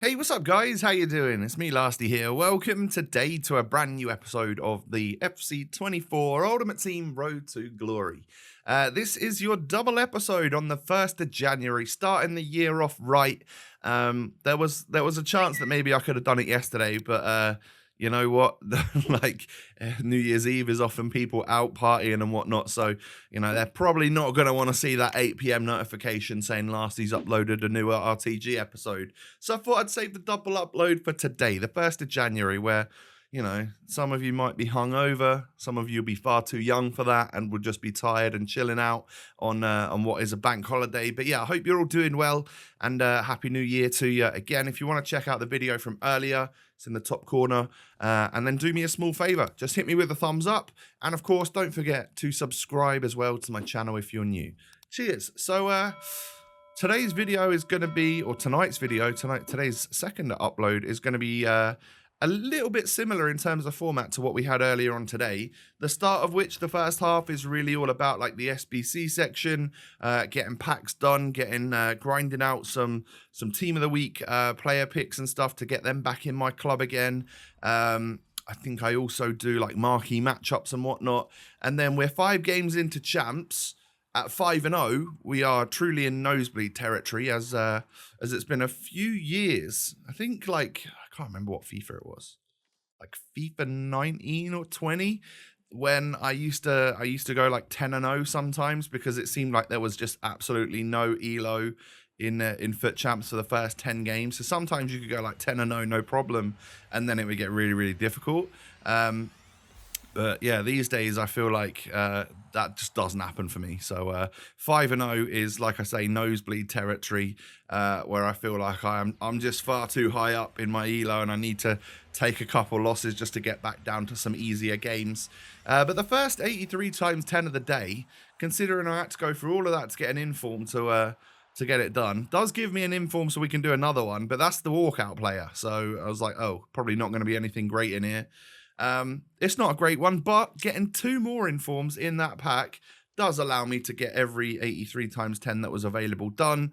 Hey, what's up, guys? How you doing? It's me, Lasty here. Welcome today to a brand new episode of the FC24 Ultimate Team Road to Glory. This is your double episode on the 1st of January, starting the year off right. There was a chance that maybe I could have done it yesterday, but you know what? New Year's Eve is often people out partying and whatnot, so they're probably not going to want to see that 8 p.m. notification saying Lasty's uploaded a new RTG episode. So I thought I'd save the double upload for today, the 1st of January, where some of you might be hungover, some of you will be far too young for that and would just be tired and chilling out on what is a bank holiday. But yeah, I hope you're all doing well, and Happy New Year to you. Again, if you want to check out the video from earlier, it's in the top corner, and then do me a small favor, just hit me with a thumbs up, and of course, don't forget to subscribe as well to my channel if you're new. Cheers. So today's video is going to be, or tonight's video, today's second upload is going to be a little bit similar in terms of format to what we had earlier on today. The start of which, the first half, is really all about like the SBC section, getting packs done, grinding out some team of the week player picks and stuff to get them back in my club again. I think I also do like marquee matchups and whatnot. And then we're 5 games into champs. At 5-0, we are truly in nosebleed territory, as it's been a few years. I think I can't remember what FIFA it was, like FIFA 19 or 20, when I used to go like 10-0 sometimes, because it seemed like there was just absolutely no elo in foot champs for the first 10 games. So sometimes you could go like 10-0 no problem, and then it would get really, really difficult. But yeah, these days I feel like that just doesn't happen for me. So 5-0 is, like I say, nosebleed territory, where I feel like I'm just far too high up in my elo, and I need to take a couple losses just to get back down to some easier games. But the first 83 times 10 of the day, considering I had to go through all of that to get an inform to get it done, does give me an inform so we can do another one. But that's the walkout player, so I was like, oh, probably not going to be anything great in here. It's not a great one, but getting 2 more informs in that pack does allow me to get every 83 times 10 that was available done.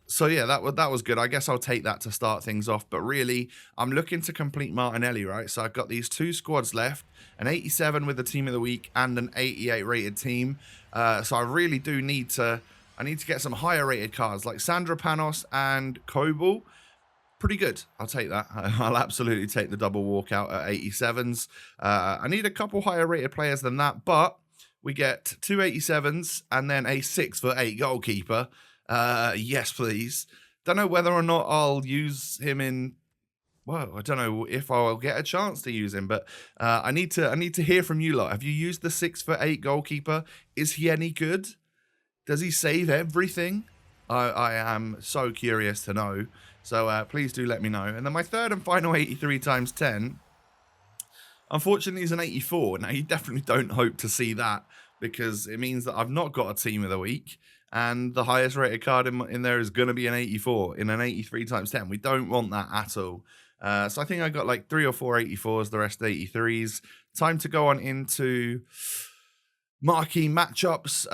So yeah, that was good. I guess I'll take that to start things off. But really, I'm looking to complete Martinelli, right? So I've got these 2 squads left, an 87 with the team of the week and an 88 rated team. So I really do need to get some higher rated cards like Sandra Panos and Kobel. Pretty good. I'll take that. I'll absolutely take the double walkout at 87s. I need a couple higher rated players than that, but we get 2 87s and then a 6'8" goalkeeper. Yes, please. Don't know whether or not I'll use him in. Well, I don't know if I'll get a chance to use him, but I need to hear from you lot. Have you used the 6'8" goalkeeper? Is he any good? Does he save everything? I am so curious to know. So please do let me know. And then my third and final 83 times 10, unfortunately, is an 84. Now, you definitely don't hope to see that, because it means that I've not got a team of the week, and the highest rated card in there is going to be an 84 in an 83 times 10. We don't want that at all. So I think I got like 3 or 4 84s, the rest 83s. Time to go on into marquee matchups,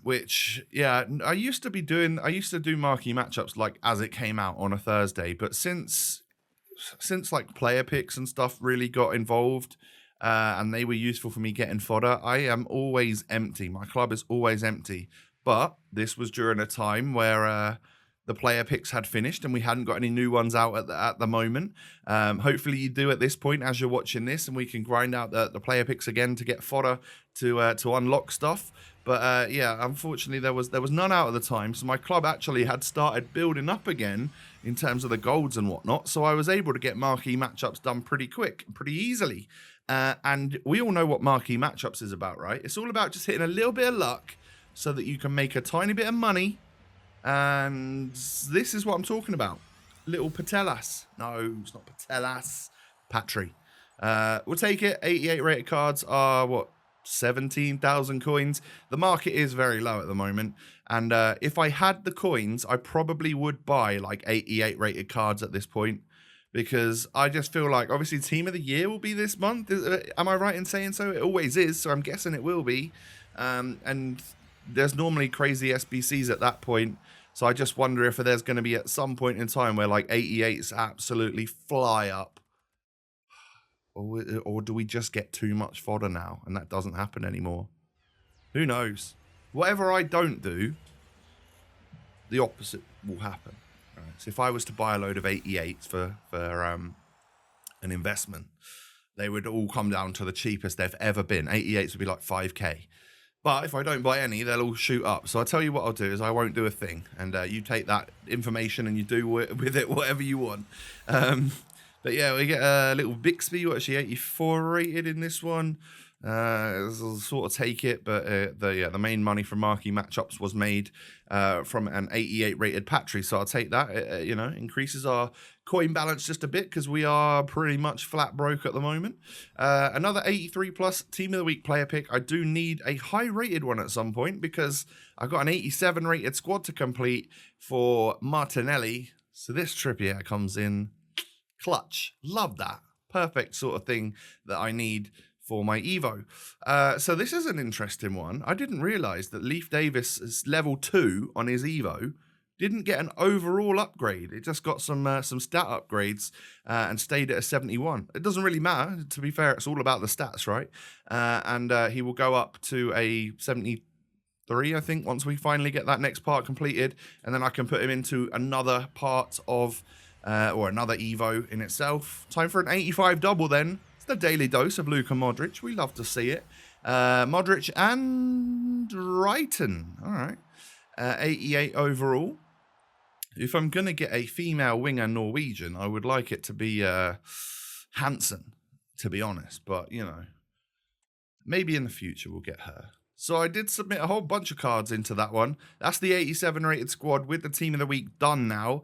which, yeah, I used to do marquee matchups like as it came out on a Thursday, but since like player picks and stuff really got involved, and they were useful for me getting fodder, I am always empty. My club is always empty. But this was during a time where the player picks had finished and we hadn't got any new ones out at the moment. Hopefully you do at this point as you're watching this, and we can grind out the player picks again to get fodder to unlock stuff. But yeah, unfortunately there was none out at the time, so my club actually had started building up again in terms of the golds and whatnot. So I was able to get marquee matchups done pretty quick, pretty easily. And we all know what marquee matchups is about, right? It's all about just hitting a little bit of luck so that you can make a tiny bit of money. And this is what I'm talking about. Little Patelas. No, it's not Patelas. Patry. We'll take it. 88 rated cards are, what, 17,000 coins. The market is very low at the moment. And if I had the coins, I probably would buy like 88 rated cards at this point. Because I just feel like, obviously, Team of the Year will be this month. Am I right in saying so? It always is, so I'm guessing it will be. And there's normally crazy SBCs at that point. So I just wonder if there's going to be at some point in time where like 88s absolutely fly up. Or do we just get too much fodder now and that doesn't happen anymore? Who knows? Whatever I don't do, the opposite will happen. Right? So if I was to buy a load of 88s for an investment, they would all come down to the cheapest they've ever been. 88s would be like 5k. But if I don't buy any, they'll all shoot up. So I'll tell you what I'll do is I won't do a thing. And you take that information and you do with it whatever you want. But yeah, we get a little Bixby, actually 84 rated in this one. I'll sort of take it, but the main money from Marquee matchups was made from an 88 rated Patry, so I'll take that. It, increases our coin balance just a bit because we are pretty much flat broke at the moment. Another 83 plus team of the week player pick. I do need a high rated one at some point because I've got an 87 rated squad to complete for Martinelli. So this Trippier comes in clutch. Love that. Perfect sort of thing that I need for my Evo. So this is an interesting one. I didn't realize that Leif Davis is level 2 on his Evo. Didn't get an overall upgrade. It just got some stat upgrades and stayed at a 71. It doesn't really matter. To be fair, it's all about the stats, right? And he will go up to a 73, I think, once we finally get that next part completed. And then I can put him into another part of, or another Evo in itself. Time for an 85 double then. The daily dose of Luka Modric. We love to see it. Modric and Brighton. All right. 88 overall. If I'm going to get a female winger Norwegian, I would like it to be Hansen, to be honest. But, maybe in the future we'll get her. So I did submit a whole bunch of cards into that one. That's the 87 rated squad with the team of the week done now,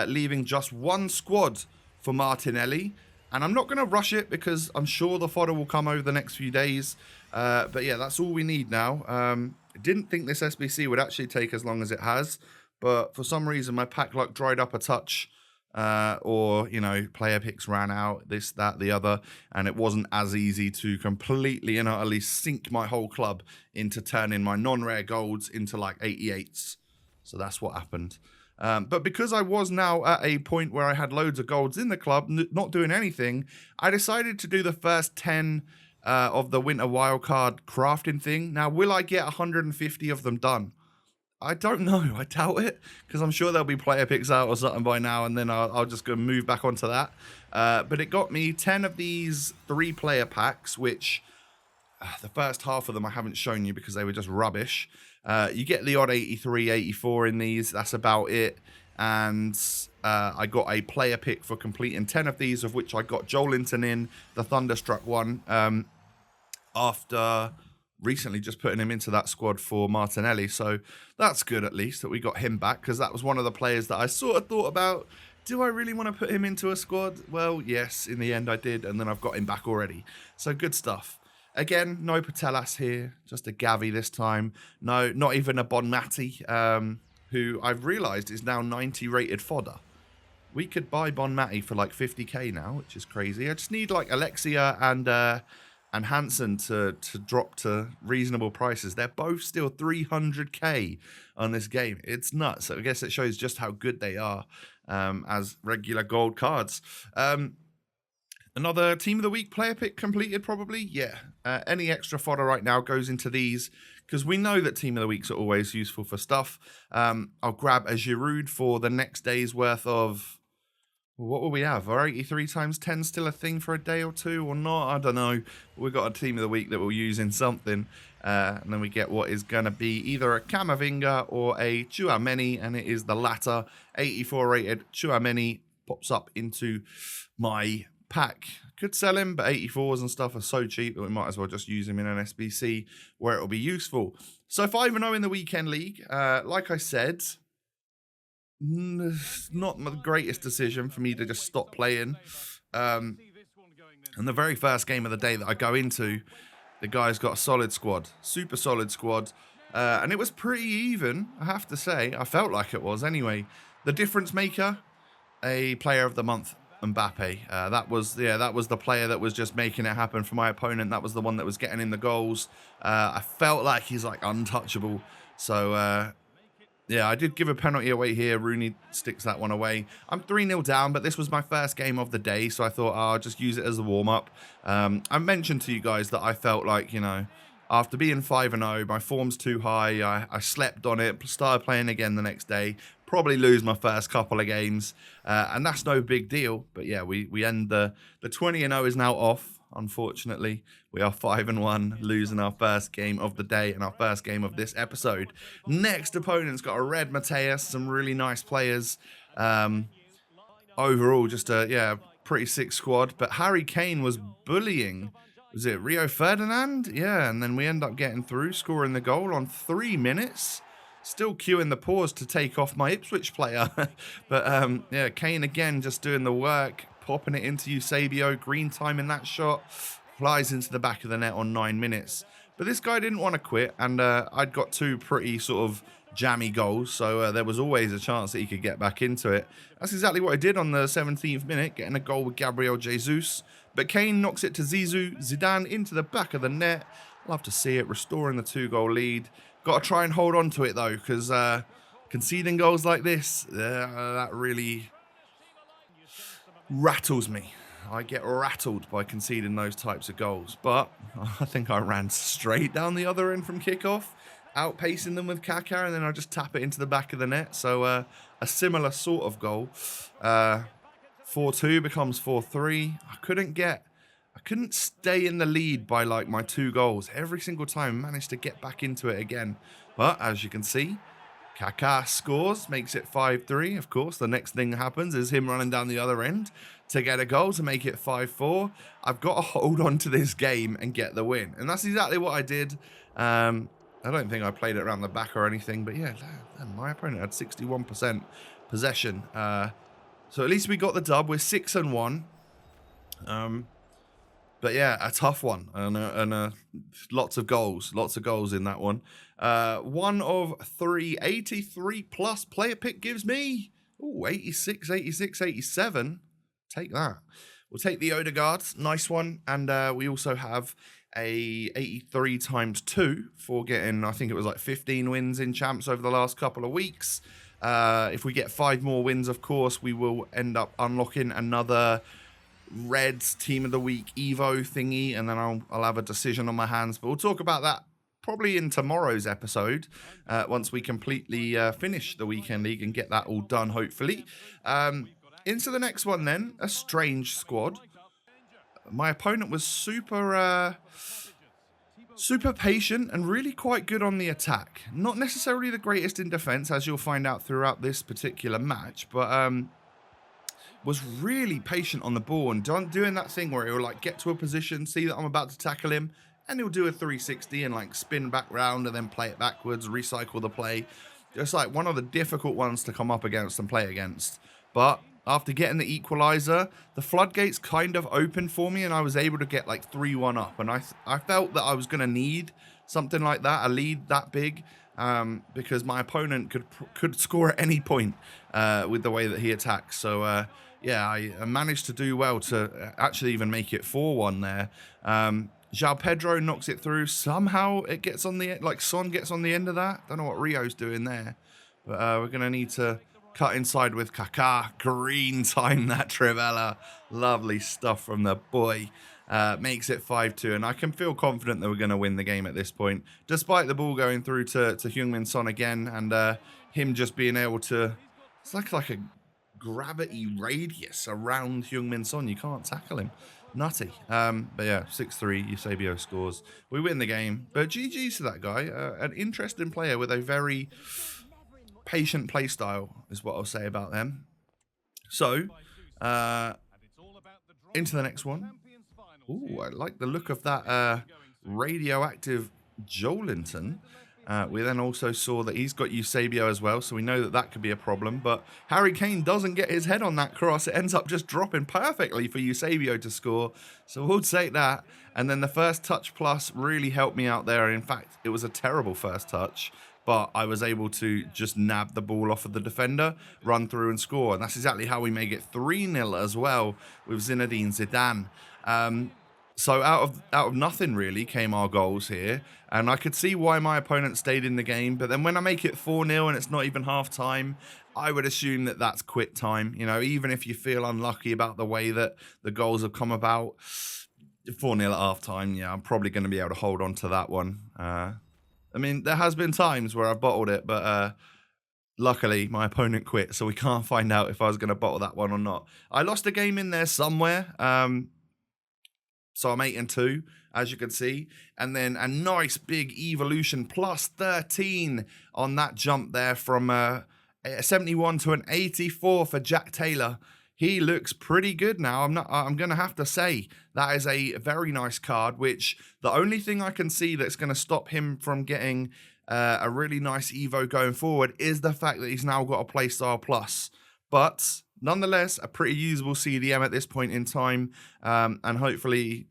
leaving just one squad for Martinelli. And I'm not going to rush it because I'm sure the fodder will come over the next few days. But yeah, that's all we need now. I didn't think this SBC would actually take as long as it has. But for some reason, my pack luck dried up a touch. Or, player picks ran out, this, that, the other. And it wasn't as easy to completely and utterly sink my whole club into turning my non-rare golds into like 88s. So that's what happened. But because I was now at a point where I had loads of golds in the club, not doing anything, I decided to do the first 10 of the winter wildcard crafting thing. Now, will I get 150 of them done? I don't know. I doubt it, because I'm sure there'll be player picks out or something by now, and then I'll just go move back onto that. But it got me 10 of these 3-player packs, which the first half of them I haven't shown you because they were just rubbish. You get the odd 83, 84 in these. That's about it. And I got a player pick for completing 10 of these, of which I got Joelinton in, the Thunderstruck one, after recently just putting him into that squad for Martinelli. So that's good, at least, that we got him back, because that was one of the players that I sort of thought about, do I really want to put him into a squad? Well, yes, in the end I did, and then I've got him back already. So good stuff. Again, no Patelas here, just a Gavi this time. No, not even a Bonmati, who I've realised is now 90 rated fodder. We could buy Bonmati for like 50k now, which is crazy. I just need like Alexia and Hansen to drop to reasonable prices. They're both still 300k on this game. It's nuts. So I guess it shows just how good they are as regular gold cards. Another Team of the Week player pick completed, probably? Yeah. Any extra fodder right now goes into these, because we know that Team of the Weeks are always useful for stuff. I'll grab a Giroud for the next day's worth of... What will we have? Are 83 times 10 still a thing for a day or two or not? I don't know. We've got a Team of the Week that we'll use in something. And then we get what is going to be either a Camavinga or a Tchouaméni, and it is the latter. 84 rated Tchouaméni pops up into my pack. Could sell him, but 84s and stuff are so cheap that we might as well just use him in an SBC where it'll be useful. So 5-0 in the weekend league. Like I said, not the greatest decision for me to just stop playing. And the very first game of the day that I go into, the guy's got a solid squad, super solid squad. And it was pretty even, I have to say. I felt like it was anyway. The difference maker, a player of the month, Mbappe. That was the player that was just making it happen for my opponent. That was the one that was getting in the goals. I felt like he's like untouchable. So Yeah, I did give a penalty away here. Rooney sticks that one away. I'm 3-0 down, but this was my first game of the day, so I thought, I'll just use it as a warm-up. I mentioned to you guys that I felt like, you know, after being 5-0, my form's too high. I slept on it, started playing again the next day. Probably lose my first couple of games, and that's no big deal. But yeah, we end the 20-0 is now off. Unfortunately, we are 5-1, losing our first game of the day and our first game of this episode. Next opponent's got a red Mateus, some really nice players. Overall, just a pretty sick squad. But Harry Kane was bullying. Was it Rio Ferdinand? Yeah, and then we end up getting through, scoring the goal on 3 minutes. Still queuing the pause to take off my Ipswich player. But yeah, Kane again just doing the work, popping it into Eusebio. Green time in that shot. Flies into the back of the net on 9 minutes. But this guy didn't want to quit, and I'd got 2 pretty sort of jammy goals, so there was always a chance that he could get back into it. That's exactly what I did on the 17th minute, getting a goal with Gabriel Jesus. But Kane knocks it to Zidane into the back of the net. Love to see it, restoring the 2-goal lead. Got to try and hold on to it, though, because conceding goals like this, that really rattles me. I get rattled by conceding those types of goals. But I think I ran straight down the other end from kickoff, outpacing them with Kaká, and then I just tap it into the back of the net. So a similar sort of goal. 4-2 becomes 4-3. I couldn't stay in the lead by like my 2 goals. Every single time managed to get back into it again. But as you can see, Kaká scores, makes it 5-3. Of course, the next thing that happens is him running down the other end to get a goal to make it 5-4. I've got to hold on to this game and get the win. And that's exactly what I did. I don't think I played it around the back or anything. But yeah, my opponent had 61% possession. So at least we got the dub. We're 6-1. But yeah, a tough one, and lots of goals in that one. 1 of 3, 83 plus player pick gives me 86, 86, 87. Take that. We'll take the Odegaard, nice one, and we also have a 83 times 2 for getting, I think it was like 15 wins in champs over the last couple of weeks. If we get 5 more wins, of course, we will end up unlocking another Reds Team of the Week Evo thingy, and then I'll have a decision on my hands. But we'll talk about that probably in tomorrow's episode, once we completely finish the Weekend League and get that all done, hopefully. Into the next one then, a strange squad. My opponent was super patient and really quite good on the attack. Not necessarily the greatest in defense, as you'll find out throughout this particular match, but was really patient on the ball and doing that thing where he'll like get to a position, see that I'm about to tackle him, and he'll do a 360 and like spin back round and then play it backwards, recycle the play. Just like one of the difficult ones to come up against and play against. But after getting the equalizer, the floodgates kind of opened for me and I was able to get like 3-1 up. And I felt that I was going to need something like that, a lead that big, because my opponent could score at any point with the way that he attacks. So yeah, I managed to do well to actually even make it 4-1 there. João Pedro knocks it through. Somehow it gets on the, like Son gets on the end of that. Don't know what Rio's doing there. But we're going to need to cut inside with Kaká. Green time that Trivella. Lovely stuff from the boy. Makes it 5-2. And I can feel confident that we're going to win the game at this point. Despite the ball going through to Heung-min Son again. And him just being able to... It's like a gravity radius around Heung-min Son. You can't tackle him. Nutty. But yeah, 6-3, Eusebio scores. We win the game. But GG's to that guy. An interesting player with a very patient play style is what I'll say about them. So, into the next one. Ooh, I like the look of that radioactive Joelinton. We then also saw that he's got Eusebio as well, so we know that could be a problem. But Harry Kane doesn't get his head on that cross. It ends up just dropping perfectly for Eusebio to score. So we'll take that. And then the first touch plus really helped me out there. In fact, it was a terrible first touch, but I was able to just nab the ball off of the defender, run through and score. And that's exactly how we make it 3-0 as well with Zinedine Zidane. So out of nothing really came our goals here, and I could see why my opponent stayed in the game. But then when I make it 4-0 and it's not even half time, I would assume that that's quit time. You know, even if you feel unlucky about the way that the goals have come about, 4-0 at half time, yeah, I'm probably going to be able to hold on to that one. I mean, there has been times where I've bottled it, but luckily my opponent quit, so we can't find out if I was going to bottle that one or not. I lost a game in there somewhere. So I'm 8-2, as you can see. And then a nice big evolution, plus 13 on that jump there from a 71 to an 84 for Jack Taylor. He looks pretty good now. I'm going to have to say that is a very nice card, which the only thing I can see that's going to stop him from getting a really nice Evo going forward is the fact that he's now got a playstyle plus. But nonetheless, a pretty usable CDM at this point in time. And hopefully,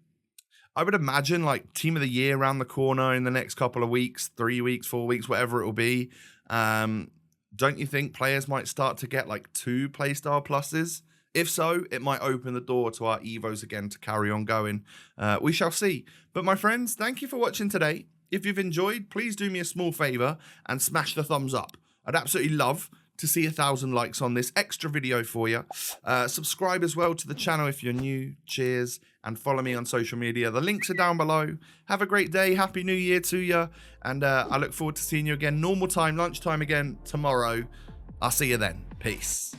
I would imagine like team of the year around the corner in the next couple of weeks, 3 weeks, 4 weeks, whatever it will be. Don't you think players might start to get like 2 playstyle pluses? If so, it might open the door to our Evos again to carry on going. We shall see. But my friends, thank you for watching today. If you've enjoyed, please do me a small favor and smash the thumbs up. I'd absolutely love to see 1,000 likes on this extra video for you. Subscribe as well to the channel if you're new. Cheers. And follow me on social media. The links are down below. Have a great day. Happy New Year to you. And I look forward to seeing you again. Normal time, lunchtime again tomorrow. I'll see you then. Peace.